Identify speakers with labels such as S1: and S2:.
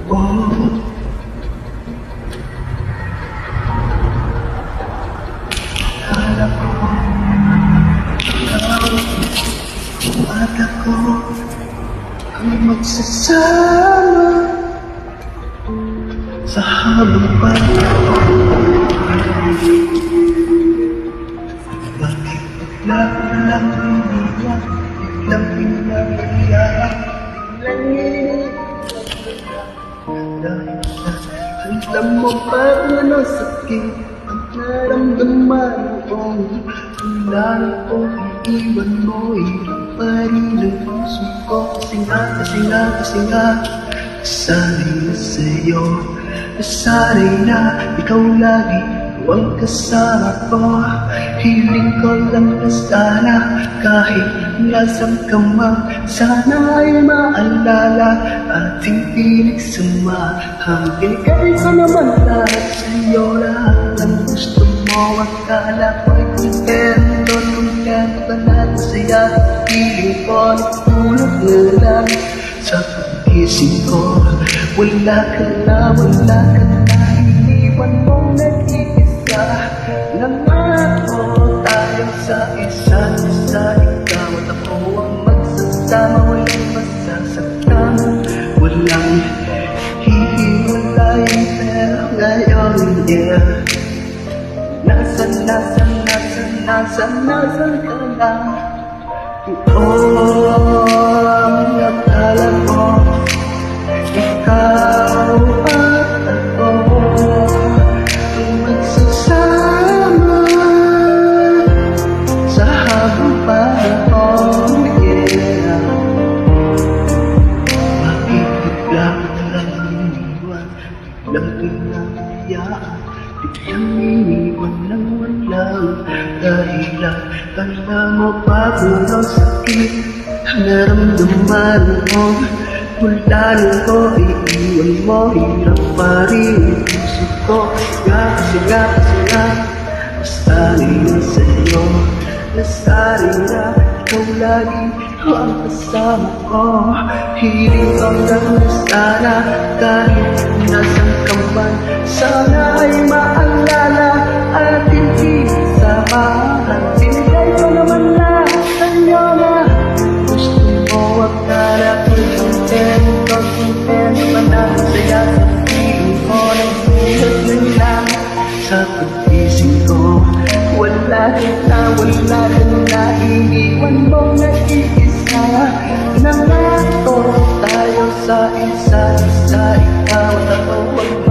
S1: Oh, akala ko at ako ang magsasama sa habang panahon. Bakit bigla ko lang umiyak, biglang pinapaiyak, biglang iniiyak? Dahil alam mo pa ano sakit ang naramdaman ko. Wala na ko iiwan mo, hirap pa rin ang puso ko. Kasi nga nasanay na sa'yo, nasanay na ikaw lagi ang kasama ko. Hiling ko lang na sana kahit nasan ka man, sana ay maalala ating pinagsamahan. Binigay ko naman lahat sa'yo, lahat ang gusto mo. Akala ko'y kontento ka na masaya. Piling ko natulog na lang sa pagising ko. Wala ka na, iniwan mong nag-iisa. Nangako tayo sa isa't isa, ikaw at ako ang magsasama. Walang masasaktan, walang hihiwalay. Pero ngayon, yeah, nasan ka na? Ang akala ko ikaw at ako ang magsasama sa habang panahon, yeah. Bakit bigla ka lang iniwan, biglang pinapayaan, biglang iniwan ng walang dahilan? Kala mo pa kung ang sakit naramdaman mo. Mula nung ko iiwan mo, hirap pa rin ang puso ko. Kasi nga nasanay na sa'yo, nasanay na ikaw lagi ang kasama ko. Hiling ko lang na sana kahit nasan ka man, sana ay maalala ating pinasamahan. Binigay ko naman lahat sa'yo na gusto mo. Akala ko'y kontento pa na masaya. Sa piling ko nagsulat ng lang sa pagising ko. Wala ka na, iniwan mong nag-iisa. Nangako tayo sa isa't isa, ikaw at ako.